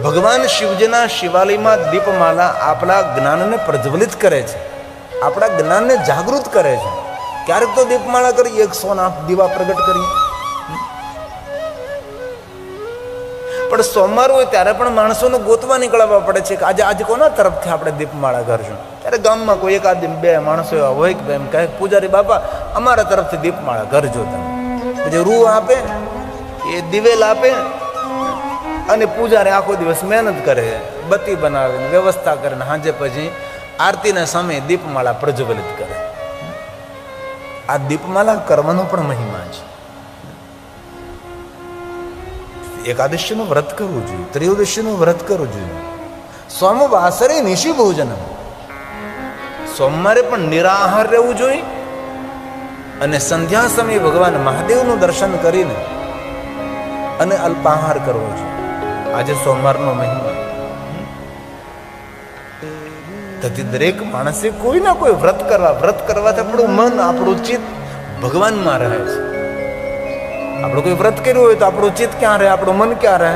ભગવાન શિવજીના શિવાલયમાં દીપમાલા આપણા જ્ઞાનને પ્રજ્વલિત કરે છે, આપણા જ્ઞાનને જાગૃત કરે છે. ક્યારેક તો દીપમાળા કરી 108 દીવા પ્રગટ કરી. પણ સોમવાર હોય ત્યારે પણ માણસોને ગોતવા નીકળવા પડે છે કે આજે કોના તરફથી આપણે દીપમાળા કરશું. ત્યારે ગામમાં કોઈ એકાદ બે માણસો એવા હોય કે એમ કહે, પૂજારી બાપા અમારા તરફથી દીપમાળા કરજો તમે. પછી રૂ આપે, એ દિવેલ આપે, અને પૂજારી આખો દિવસ મહેનત કરે, બત્તી બનાવીને વ્યવસ્થા કરે, સાંજે પછી આરતીના સમયે દીપમાળા પ્રજ્વલિત કરે. આ દીપમાળા કરવાનો પણ મહિમા છે. એકાદશીનું વ્રત કરવું જોઈએ, ત્રયોદશીનું વ્રત કરવું જોઈએ. સોમવાસરે નિશી ભોજન, સોમવારે પણ નિરાહાર રહેવું જોઈએ. અને સંધ્યા સમયે ભગવાન મહાદેવનું દર્શન કરીને અને અલ્પાહાર કરવો જોઈએ. આજે સોમવારનો મહિમા. તેથી દરેક માણસે કોઈ ના કોઈ વ્રત કરવાથી આપણું મન, આપણું ચિત્ત ભગવાનમાં રહે છે. આપણું કોઈ વ્રત કર્યું હોય તો આપણું ચિત્ત ક્યાં રહે, આપણું મન ક્યાં રહે?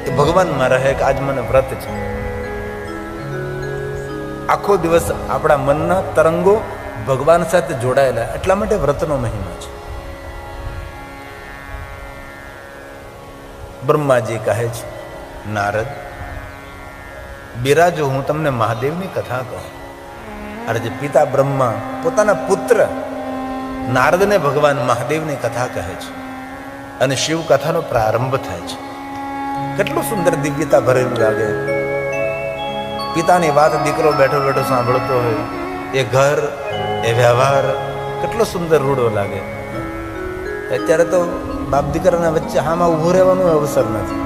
એ ભગવાનમાં રહે કે આજ મને વ્રત છે. આખો દિવસ આપણા મનના તરંગો ભગવાન સાથે જોડાયેલા, એટલા માટે વ્રતનો મહિમા છે. બ્રહ્માજી કહે છે, નારદ બિરાજો, હું તમને મહાદેવની કથા કહું. અરે જે પિતા બ્રહ્મા પોતાના પુત્ર નારદને ભગવાન મહાદેવની કથા કહે છે અને શિવ કથાનો પ્રારંભ થાય છે. કેટલું સુંદર દિવ્યતા ભરેલું લાગે. પિતાની વાત દીકરો બેઠો બેઠો સાંભળતો હોય, એ ઘર, એ વ્યવહાર કેટલો સુંદર રૂડો લાગે. અત્યારે તો બાપ દીકરાના વચ્ચે હામાં ઊભો રહેવાનો અવસર નથી.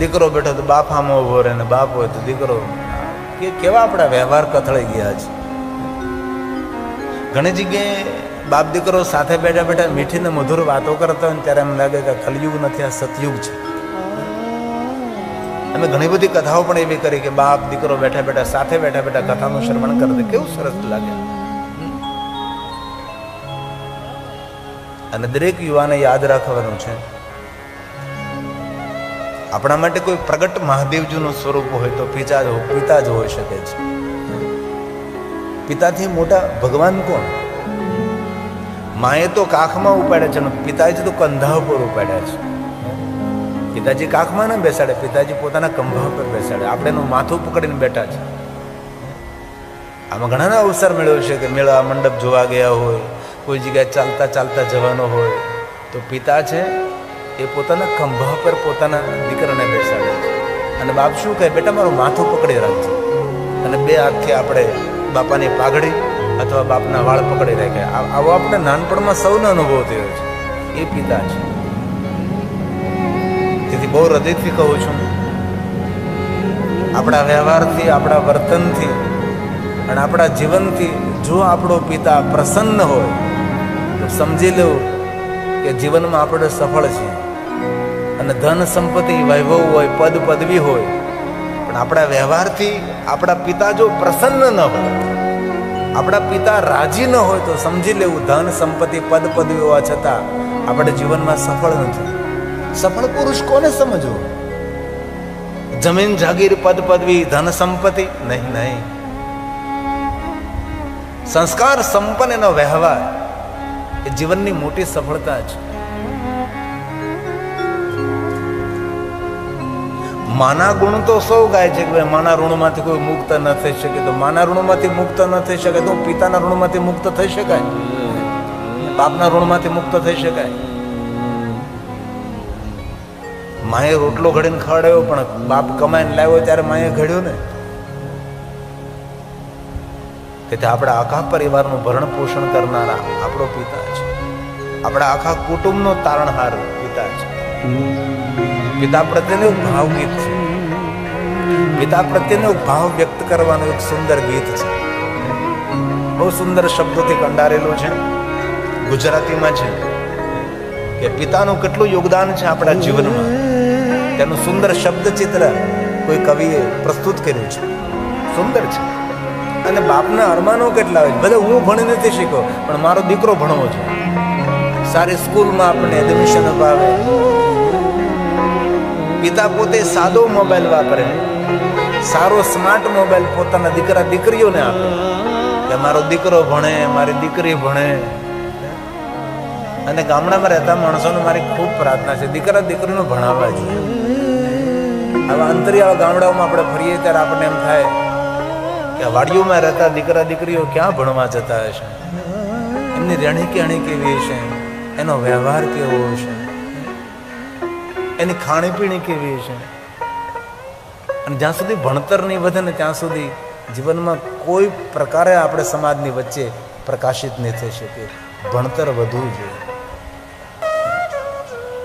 દીકરો બેઠો તો બાપ હામાં ઊભો રહે, ને બાપ હોય તો દીકરો. કેવા આપણા વ્યવહાર કથળાઈ ગયા છે. ઘણી જગ્યાએ બાપ દીકરો સાથે બેઠા બેઠા મીઠી ને મધુર વાતો કરતા હોય ત્યારે એમ લાગે કે કલયુગ નથી, આ સતયુગ છે. અમે ઘણી બધી કથાઓ પણ એવી કરી કે બાપ દીકરો બેઠા બેઠા સાથે બેઠા બેઠા કથાનું શ્રવણ કરતા, કેવું સરસ લાગે. અને દરેક યુવાને યાદ રાખવાનું છે, આપણા માટે કોઈ પ્રગટ મહાદેવજીનું સ્વરૂપ હોય તો પિતા જ હોઈ શકે છે. પિતાથી મોટા ભગવાન કોણ? માએ તો કાખમાં ઉપાડ્યા છે, પિતાજી તો કંધા ઉપર ઉપાડ્યા છે. પિતાજી કાખમાં ના બેસાડે, પિતાજી પોતાના કંભા પર બેસાડે. આપણે એનું માથું પકડીને બેઠા છે. આમાં ઘણા અવસર મેળવ્યો છે કે મેળા મંડપ જોવા ગયા હોય, કોઈ જગ્યાએ ચાલતા ચાલતા જવાનો હોય તો પિતા છે એ પોતાના ખંભા પર પોતાના દીકરાને બેસાડે છે. અને બાપ શું કહે, બેટા મારું માથું પકડી રાખજે. અને બે હાથથી આપણે બાપાની પાઘડી અથવા બાપના વાળ પકડી રાખે. આવો આપણે નાનપણમાં સૌનો અનુભવ થયો છે. એ પિતા છે. તેથી બહુ હૃદયથી કહું છું, આપણા વ્યવહારથી, આપણા વર્તનથી અને આપણા જીવનથી જો આપણો પિતા પ્રસન્ન હોય તો સમજી લેવું કે જીવનમાં આપણે સફળ છીએ. અને ધન સંપત્તિ, વૈભવ હોય, પદ પદવી હોય, પણ આપણા વ્યવહારથી આપણા પિતા જો પ્રસન્ન ન હોય, આપણા પિતા રાજી ન હોય તો સમજી લેવું ધન સંપત્તિ પદ પદવી હોવા છતાં આપણે જીવનમાં સફળ નથી. સફળ પુરુષ કોને સમજવો? જમીન જાગીર પદ પદવી ધન સંપત્તિ નહીં. સંસ્કાર સંપન્ન એનો વ્યવહાર એ જીવનની મોટી સફળતા છે. માના ગુણ તો સૌ ગાય છે કે ભાઈ માના ઋણમાંથી કોઈ મુક્ત ન થઈ શકે. તો માના ઋણમાંથી મુક્ત ન થઈ શકે તો પિતાના ઋણમાંથી મુક્ત થઈ શકાય, બાપના ઋણમાંથી મુક્ત થઈ શકાય. માએ રોટલો ઘડીને ખવડાવ્યો પણ બાપ કમાઈને લાવ્યો ત્યારે માએ ઘડ્યો ને. તેથી આપણા આખા પરિવારનું ભરણ પોષણ કરનારા આપણો પિતા છે. આપણા આખા કુટુંબનો તારણહાર પિતા છે. પિતા પ્રત્યેનો ભાવ ગીત છે. પિતા પ્રત્યેનો ભાવ વ્યક્ત કરવાનું એક સુંદર ગીત છે. બહુ સુંદર શબ્દોથી કંડારેલું છે. ગુજરાતીમાં છે કે પિતાનું કેટલું યોગદાન છે આપણા જીવનમાં, તેનું સુંદર શબ્દ ચિત્ર કોઈ કવિએ પ્રસ્તુત કર્યું છે. સુંદર છે. અને બાપના અરમાનો કેટલા હોય. ભલે હું ભણી નથી શીખ્યો પણ મારો દીકરો ભણવો છે, સારી સ્કૂલમાં આપણને એડમિશન અપાવે, પિતા પોતે સાદો મોબાઈલ વાપરે, સારો સ્માર્ટ મોબાઈલ પોતાના દીકરા દીકરીઓને આપે કે મારો દીકરો ભણે, મારી દીકરી ભણે. અને ગામડામાં રહેતા માણસોને મારી ખૂબ પ્રાર્થના છે, દીકરા દીકરીને ભણાવવા જોઈએ. આવા અંતરિયાળ ગામડાઓમાં આપણે ફરીએ ત્યારે આપણને એમ થાય કે વાડીઓમાં રહેતા દીકરા દીકરીઓ ક્યાં ભણવા જતા હશે, એમની રહેણી કહેણી કેવી હશે, એનો વ્યવહાર કેવો હશે, એની ખાણીપીણી કેવી હશે. અને જ્યાં સુધી ભણતર નહીં વધે ને ત્યાં સુધી જીવનમાં કોઈ પ્રકારે આપણે સમાજની વચ્ચે પ્રકાશિત નહીં થઈ શકે. ભણતર વધવું જોઈએ,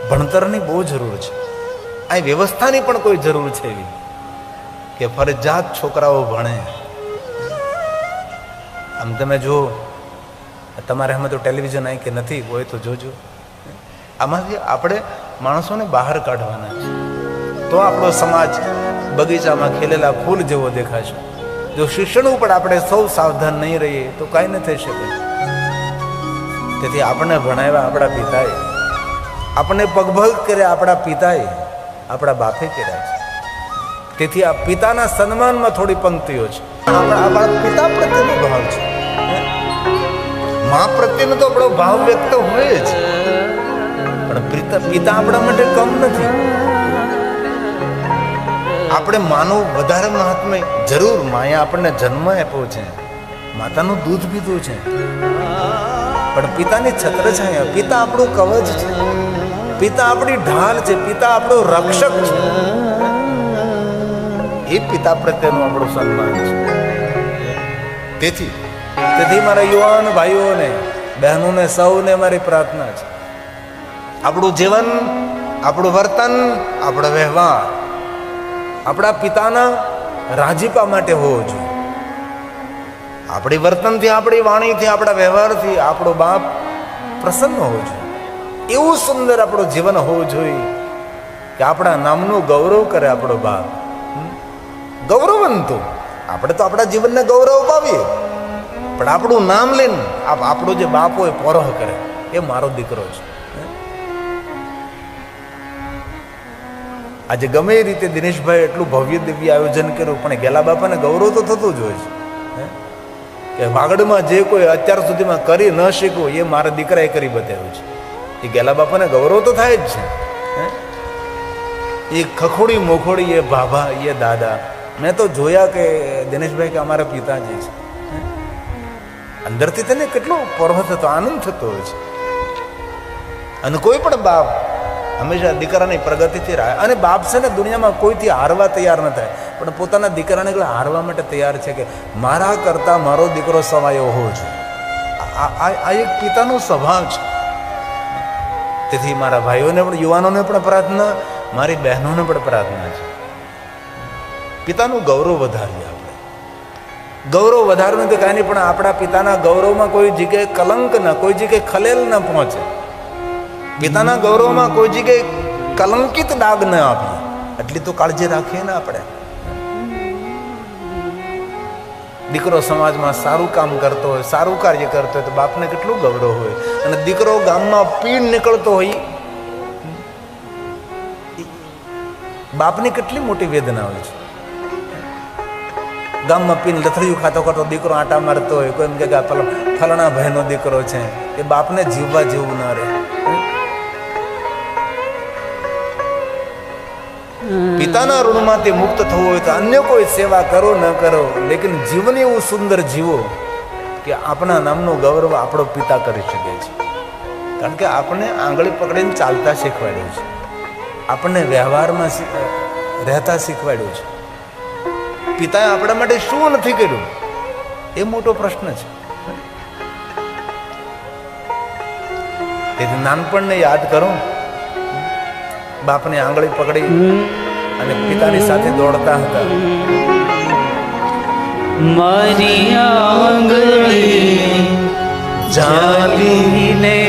ભણતરની બહુ જરૂર છે. આ વ્યવસ્થાની પણ કોઈ જરૂર છે એવી કે ફરજિયાત છોકરાઓ ભણે. આમ તમે જો, તમારે અમે તો ટેલિવિઝન અહીં કે નથી હોય તો જોજો. આમાંથી આપણે માણસોને બહાર કાઢવાના છે, તો આપણો સમાજ બગીચામાં ખીલેલા ફૂલ જેવો દેખાશે. જો શિક્ષણ ઉપર આપણે સૌ સાવધાન નહીં રહીએ તો કાંઈ ન થઈ શકે. તેથી આપણને ભણાવ્યા આપણા પિતાએ, આપણને પગભગ કર્યા આપણા પિતાએ, આપણા બાપે કર્યા છે. તેથી આ પિતાના સન્માનમાં થોડી પંક્તિઓ છે. આપણા પિતા પ્રત્યેનો ભાવ છે. મા પ્રત્યેનો તો આપણો ભાવ વ્યક્ત હોય જ, પણ પિતા આપણા માટે કમ નથી. આપણે માનું વધારે મહાત્મ્ય જરૂર. માએ આપણને જન્મ આપ્યો છે, માતાનું દૂધ પીધું છે, પણ પિતાની છત્રછાયા, પિતા આપણું કવચ છે, પિતા આપણી ઢાલ છે, પિતા આપણો રક્ષક છે. એ પિતા પ્રત્યેનું આપણું સન્માન છે. તેથી મારા યુવાન ભાઈઓને, બહેનોને, સૌને મારી પ્રાર્થના છે, આપણું જીવન, આપણું વર્તન, આપણો વ્યવહાર આપણા પિતાના રાજીપા માટે હોવો જોઈએ. આપણી વર્તનથી, આપણી વાણીથી, આપણા વ્યવહારથી આપણો બાપ પ્રસન્ન હોવો જોઈએ. એવું સુંદર આપણું જીવન હોવું જોઈએ કે આપણા નામનું ગૌરવ કરે આપણો બાપ. ગૌરવંતો આપણે તો આપણા જીવનને ગૌરવ પાવીએ, પણ આપણું નામ લઈને આપણો જે બાપ હોય પોરોહ કરે, એ મારો દીકરો છે. આજે ગમે એ રીતે દિનેશભાઈ એટલું ભવ્ય દિવ્ય આયોજન કર્યું, પણ ગેલા બાપાને ગૌરવ તો થતું જ હોય છે કે વાગડમાં જે કોઈ અત્યાર સુધીમાં કરી ન શીખવું એ મારા દીકરાએ કરી બતાવ્યું છે. એ ગેલા બાપાને ગૌરવ તો થાય જ છે. એ ખખોડી મોખોડી, એ ભાભા, એ દાદા, મેં તો જોયા કે દિનેશભાઈ કે અમારા પિતાજી છે. અંદરથી તેને કેટલો પર્વ થતો, આનંદ થતો હોય છે. અને કોઈ પણ બાપ હંમેશા દીકરાની પ્રગતિથી રહે. અને બાપ છે ને દુનિયામાં કોઈથી હારવા તૈયાર ન થાય, પણ પોતાના દીકરાને હારવા માટે તૈયાર છે કે મારા કરતા મારો દીકરો સવાયો હોવો જોઈએ. આ એક પિતાનો સ્વભાવ છે. તેથી મારા ભાઈઓને પણ, યુવાનોને પણ પ્રાર્થના, મારી બહેનોને પણ પ્રાર્થના છે, પિતાનું ગૌરવ વધારીએ. આપણે ગૌરવ વધારવું નથી કાંઈ નહીં, પણ આપણા પિતાના ગૌરવમાં કોઈ જગ્યાએ કલંક ન, કોઈ જગ્યાએ ખલેલ ન પહોંચે. પિતાના ગૌરવમાં કોઈ જગ્યાએ કલંકિત ડાઘ ન આપીએ, એટલી તો કાળજી રાખીએ ને આપણે. દીકરો સમાજમાં સારું કામ કરતો હોય, સારું કાર્ય કરતો હોય તો બાપને કેટલું ગૌરવ હોય. અને દીકરો ગામમાં પીણ નીકળતો હોય, બાપની કેટલી મોટી વેદના હોય છે. ગામમાં પીને લથડિયું ખાતો ખાતો દીકરો આટા મારતો હોય, કોઈ એમ કે ફલાણા ભાઈનો દીકરો છે, એ બાપને જીવવા જેવું ના રહે. પિતાના ઋણમાંથી મુક્ત થવું હોય તો અન્ય કોઈ સેવા કરો ન કરો, લેકિન જીવન એવું સુંદર જીવો કે આપણા નામનું ગૌરવ આપણો પિતા કરી શકે છે. કારણ કે આપણને આંગળી પકડીને ચાલતા શીખવાડ્યું છે, આપણને વ્યવહારમાં રહેતા શીખવાડ્યું છે. પિતાએ આપણા માટે શું નથી કર્યું એ મોટો પ્રશ્ન છે. તેથી નાનપણને યાદ કરો, બાપની આંગળી પકડી અને પિતાની સાથે દોડતા હતા. મારી આંગળી ઝાલીને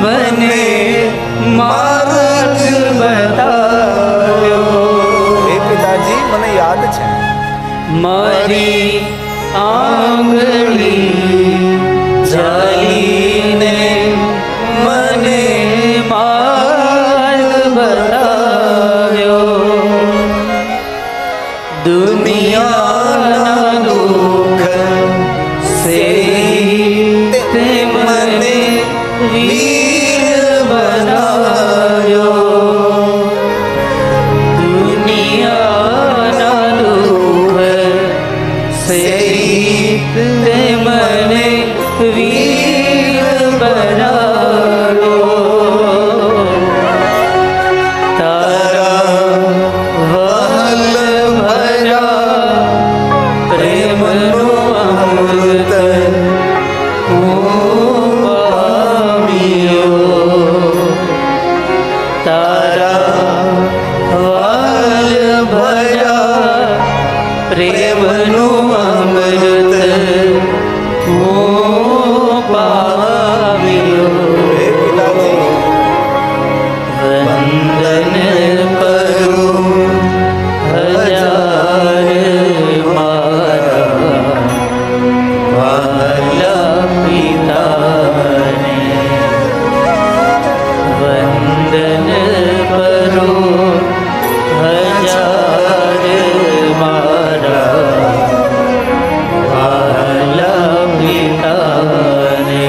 મને માર્ગ બતાવ્યો. એ પિતાજી મને યાદ છે. મારી આંગળી ઝાલીને મને માર્ગ બતાવ્યો. દુનિયાના દુઃખ સે તે મને વીર બનાવ્યો. દુનિયાના દુઃખ સે તે મને વીર બનાવ્યો. તારા વહાલ ભર્યા પ્રેમનું અમૃત હું પામ્યો. તારા વહાલ ભર્યા પ્રેમનું અમૃત હું પામ્યો. હે પિતાજી, વંદન કરું હજાર મારા વાલા પિતાને. વંદન કરું હજાર મારા વાલા પિતાને.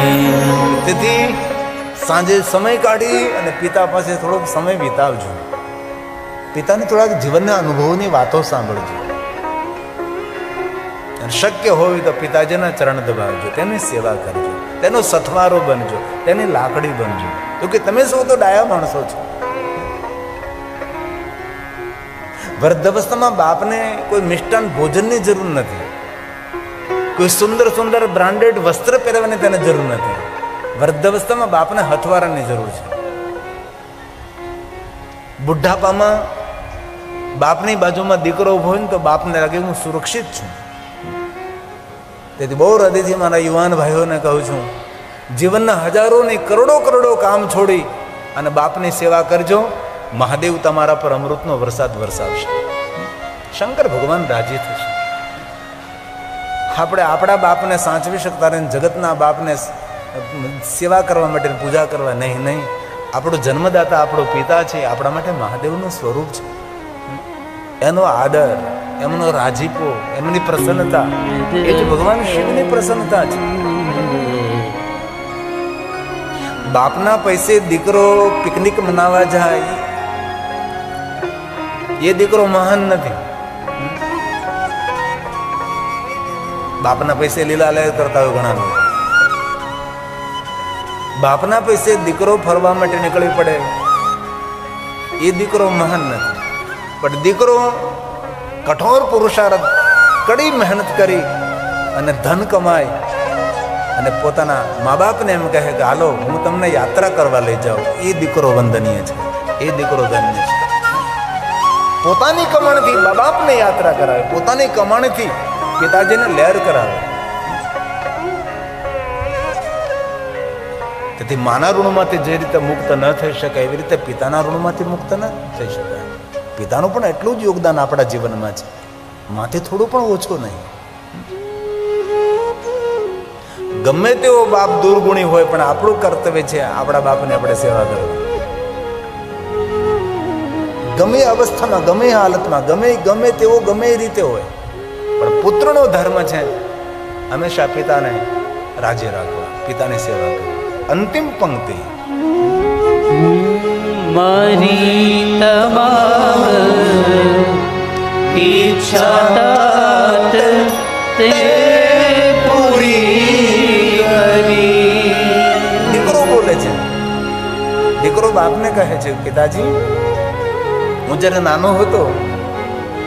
તેથી સાંજે સમય કાઢી અને પિતા પાસે થોડોક સમય વિતાવજો. પિતાની થોડાક જીવનના અનુભવોની વાતો સાંભળજો. અને શક્ય હોય તો પિતાજીના ચરણ દબાવજો, તેની સેવા કરજો, તેનો સથવારો બનજો, તેની લાકડી બનજો. તો કે તમે સૌ તો ડાયા માણસો છો. વૃદ્ધાવસ્થામાં બાપને કોઈ મિષ્ટાન ભોજનની જરૂર નથી, કોઈ સુંદર સુંદર બ્રાન્ડેડ વસ્ત્ર પહેરવાની તેને જરૂર નથી. વૃદ્ધાવસ્થામાં બાપને હથવારાની જરૂર છે. બુઢાપામાં બાપની બાજુમાં દીકરો ઉભો હોય ને તો બાપને લાગે હું સુરક્ષિત છું. તેથી બહુ હૃદયથી મારા યુવાન ભાઈઓને કહું છું, જીવનના હજારો ને કરોડો કરોડો કામ છોડી અને બાપની સેવા કરજો. મહાદેવ તમારા પર અમૃતનો વરસાદ વરસાવશે. શંકર ભગવાન રાજી થશે. આપણે આપણા બાપને સાચવી શકતા રહે, જગતના બાપને સેવા કરવા માટે પૂજા કરવા નહીં. આપણો જન્મદાતા આપણો પિતા છે, આપણા માટે મહાદેવનું સ્વરૂપ છે. એનો આદર, એમનો રાજીપો, એમની પ્રસન્નતા એ જ ભગવાન શિવની પ્રસન્નતા છે. બાપના પૈસે દીકરો પિકનિક મનાવવા જાય એ દીકરો મહાન નથી. બાપના પૈસે લીલાલય કરતા હોય ઘણા લોકો. બાપના પૈસે દીકરો ફરવા માટે નીકળી પડે એ દીકરો મહાન નથી. પણ દીકરો કઠોર પુરુષાર્થ, કડી મહેનત કરી અને ધન કમાય અને પોતાના મા બાપને એમ કહે કે હાલો હું તમને યાત્રા કરવા લઈ જાઉં, એ દીકરો વંદનીય છે, એ દીકરો ધન્ય છે. પોતાની કમાણીથી મા બાપને યાત્રા કરાવે, પોતાની કમાણીથી પિતાજીને લહેર કરાવે. તેથી માના ઋણમાંથી જે રીતે મુક્ત ન થઈ શકે એવી રીતે પિતાના ઋણમાંથી મુક્ત ન થઈ શકાય. પિતાનું પણ એટલું જ યોગદાન આપણા જીવનમાં છે, માથી થોડું પણ ઓછું નહીં. ગમે તેવો બાપ દુર્ગુણી હોય પણ આપણું કર્તવ્ય છે આપણા બાપને આપણે સેવા કરવી. ગમે અવસ્થામાં, ગમે હાલતમાં, ગમે તેવો ગમે એ રીતે હોય, પણ પુત્રનો ધર્મ છે હંમેશા પિતાને રાજી રાખવા, પિતાની સેવા કરવી. અંતિમ પંક્તિ મારી તમામ ઈચ્છા તે પૂરી કરી. દીકરો બોલે છે, દીકરો બાપને કહે છે પિતાજી હું જ્યારે નાનો હતો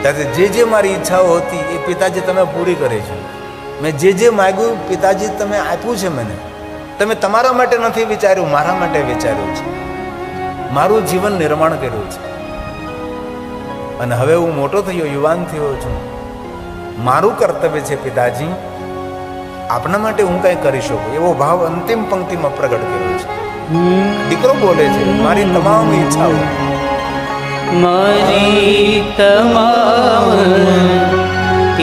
ત્યારે જે મારી ઈચ્છાઓ હતી એ પિતાજી તમે પૂરી કરી છે. મેં જે માગ્યું પિતાજી તમે આપ્યું છે મને. તમે તમારા માટે નથી વિચાર્યું, મારા માટે વિચાર્યું છે, મારું જીવન નિર્માણ કર્યું છે. અને હવે હું મોટો થયો, યુવાન થયો છું, મારું કર્તવ્ય છે પિતાજી આપના માટે હું કંઈ કરી શકું, એવો ભાવ અંતિમ પંક્તિમાં પ્રગટ કર્યો છે. દીકરો બોલે છે મારી તમામ ઈચ્છાઓ, મારી તમામ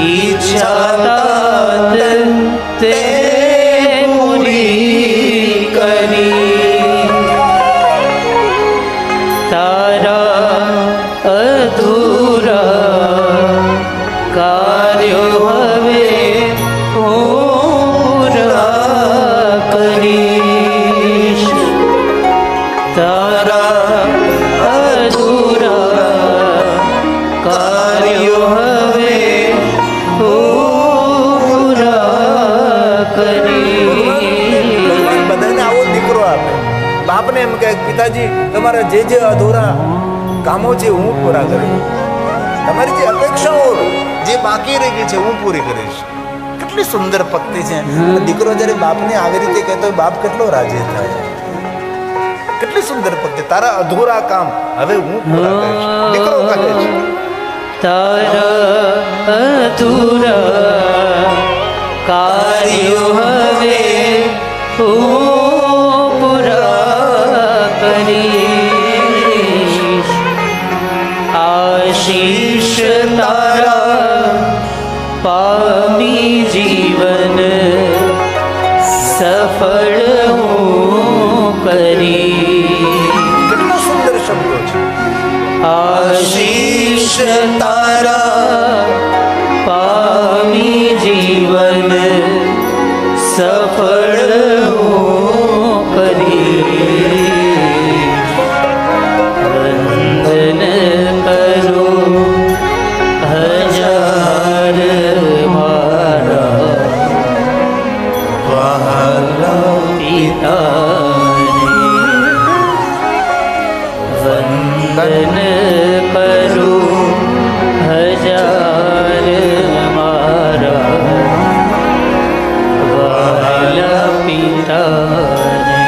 ઈચ્છા તે પૂરી કરી. તારા અધૂરા કાર્યો હવે પૂરા કરી. ભગવાન બધાને આવો દીકરો આપે. બાપને એમ કહે પિતાજી તમારા જે અધૂરા કામો છે હું પૂરા કરીશ, તમારી જે અપેક્ષાઓ જે બાકી રહી ગઈ છે હું પૂરી કરીશ. કેટલી સુંદર પક્તિ છે. દીકરો જ્યારે બાપને આવી રીતે કહેતો હોય બાપ કેટલો રાજી થાય. કેટલી સુંદર પક્તિ. તારા અધૂરા કામ હવે હું પૂરા કરીશ. દીકરો કહે છે તારા અધૂરા કાર્યો હવે હું પૂરા કરીશ. આશીષ તારા પામી જીવન સફળ હું કરી. કેટલા સુંદર શબ્દો છે. આશીષ તારા પામી જીવન સફળ હું કરી. વંદન કરું હજાર મારા વહાલા પિતાને. વંદન કરું હજાર મારા વહાલા પિતાને.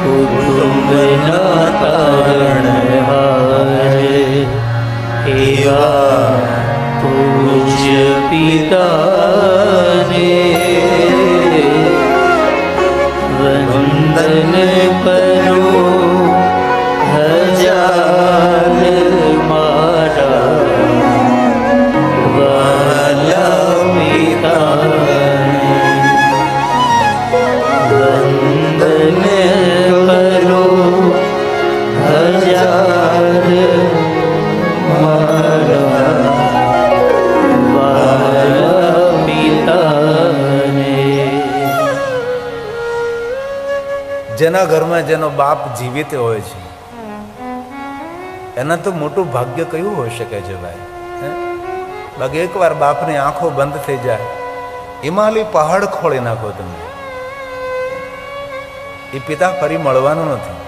કુટુંબના તારણહાર એવા પૂજ્ય પિતાને. વંદન કરું હજાર મારા વહાલા પિતાને. વંદન કરું હજાર મારા વહાલા પિતાને. જેના ઘરમાં જેનો બાપ જીવિત હોય છે એના તો મોટું ભાગ્ય કયું હોઈ શકે છે ભાઈ. બાકી એકવાર બાપની આંખો બંધ થઈ જાય, હિમાલય પહાડ ખોળી નાખો તમે, એ પિતા ફરી મળવાનો નથી.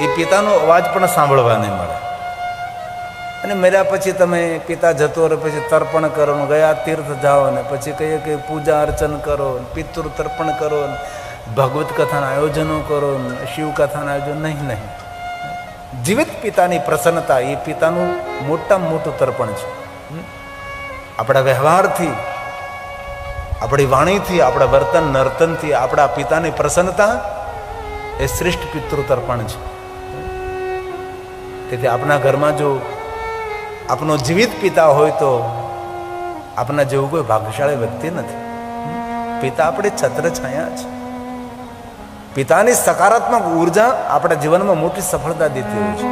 એ પિતાનો અવાજ પણ સાંભળવા નહીં મળે. અને મર્યા પછી તમે પિતા જતો રહે પછી તર્પણ કરો, ગયા તીર્થ જાઓ ને પછી કહીએ કે પૂજા અર્ચન કરો, પિતૃ તર્પણ કરો, ભગવત કથાના આયોજનો કરો, શિવ કથાના આયોજન નહીં. જીવિત પિતાની પ્રસન્નતા એ પિતાનું મોટામાં મોટું તર્પણ છે. આપણા વ્યવહારથી, આપણી વાણીથી, આપણા વર્તન નર્તનથી આપણા પિતાની પ્રસન્નતા એ શ્રેષ્ઠ પિતૃ તર્પણ છે. તેથી આપણા ઘરમાં જો આપનો જીવિત પિતા હોય તો આપના જેવું કોઈ ભાગ્યશાળી વ્યક્તિ નથી. પિતા આપણે છત્ર છાયા છે. પિતાની સકારાત્મક ઉર્જા આપણા જીવનમાં મોટી સફળતા દેતી હોય છે.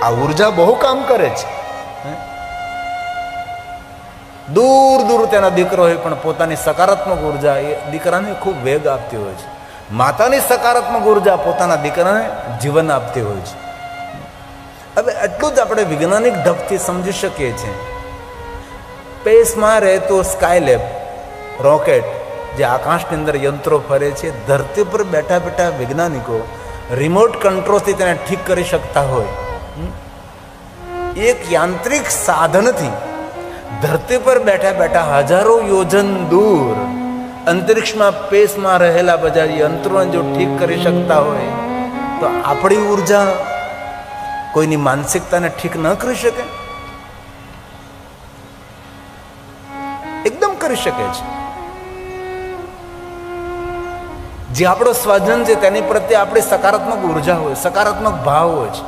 આ ઉર્જા બહુ કામ કરે છે. દૂર દૂર તેના દીકરો હોય પણ પોતાની સકારાત્મક ઉર્જા એ દીકરાને ખૂબ વેગ આપતી હોય છે. માતાની સકારાત્મક ઉર્જા પોતાના દીકરાને જીવન આપતી હોય છે. હવે એટલું જ આપણે વૈજ્ઞાનિક ઢબથી સમજી શકીએ છીએ. સ્પેસમાં રહેતો સ્કાયલેબ રોકેટ, જે આકાશની અંદર યંત્રો ફરે છે, ધરતી પર બેઠા બેઠા વૈજ્ઞાનિકો રિમોટ કંટ્રોલથી તેને ઠીક કરી શકતા હોય. એક યાંત્રિક સાધનથી ધરતી પર બેઠા બેઠા હજારો યોજન દૂર અંતરિક્ષમાં સ્પેસમાં રહેલા બધા યંત્રોને જો ઠીક કરી શકતા હોય તો આપણી ઉર્જા કોઈની માનસિકતાને ઠીક ન કરી શકે? એકદમ કરી શકે છે. જે આપણો સ્વજન છે તેની પ્રત્યે આપણી સકારાત્મક ઉર્જા હોય, સકારાત્મક ભાવ હોય છે,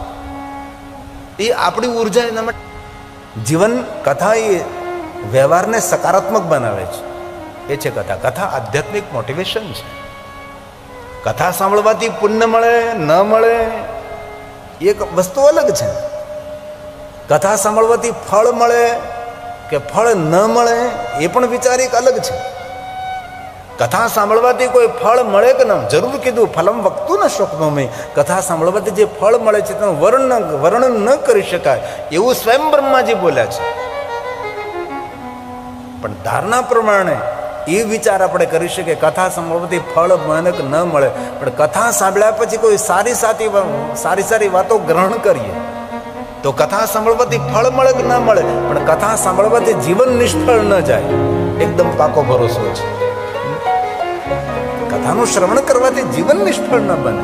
એ આપણી ઉર્જા એના માટે જીવન કથા એ વ્યવહારને સકારાત્મક બનાવે છે. એ છે કથા. કથા આધ્યાત્મિક મોટિવેશન છે. કથા સાંભળવાથી પુણ્ય મળે ન મળે એક વસ્તુ અલગ છે. કથા સાંભળવાથી ફળ મળે કે ફળ ન મળે એ પણ વિચાર એક અલગ છે. કથા સાંભળવાથી કોઈ ફળ મળે કે ન, જરૂર કીધું ફલમ વક્તું ન શોકમય, કથા સાંભળવાથી જે ફળ મળે છે તેનું વર્ણન ન કરી શકાય એવું સ્વયં બ્રહ્માજી બોલ્યા છે. પણ ધારણા પ્રમાણે એ વિચાર આપણે કરી શકીએ કથા સાંભળવાથી ફળ મળે કે ન મળે, પણ કથા સાંભળ્યા પછી કોઈ સારી વાતો ગ્રહણ કરીએ તો કથા સાંભળવાથી ફળ મળે કે ન મળે, પણ કથા સાંભળવાથી જીવન નિષ્ફળ ન જાય, એકદમ પાકો ભરોસો છે. કથાનું શ્રવણ કરવાથી જીવન નિષ્ફળ ન બને,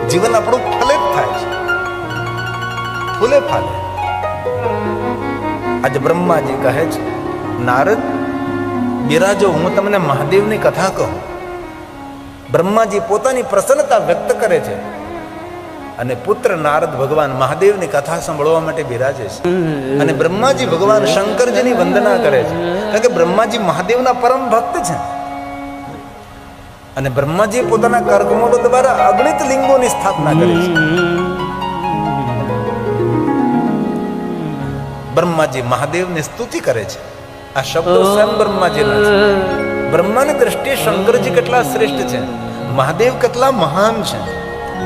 જીવન આપણું ફલિત થાય છે, ફૂલે ફાલે. આજે બ્રહ્માજી કહે છે નારદ બિરાજો, હું તમને મહાદેવની કથા કહું. બ્રહ્માજી પોતાની પ્રસન્નતા વ્યક્ત કરે છે અને પુત્ર નારદ ભગવાન મહાદેવની કથા સાંભળવા માટે બિરાજે છે. અને બ્રહ્માજી ભગવાન શંકરજીની વંદના કરે છે, કારણ કે બ્રહ્માજી મહાદેવના પરમ ભક્ત છે. અને બ્રહ્માજી પોતાના કર્કમોડ દ્વારા અગણિત લિંગોની સ્થાપના કરી છે. બ્રહ્માજી મહાદેવની સ્તુતિ કરે છે. આ શબ્દો સ્વયં બ્રહ્માજીના છે. બ્રહ્માની દ્રષ્ટિએ શંકરજી કેટલા શ્રેષ્ઠ છે, મહાદેવ કેટલા મહાન છે.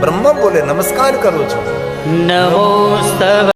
બ્રહ્મા બોલે નમસ્કાર કરું છું. નમોસ્તવ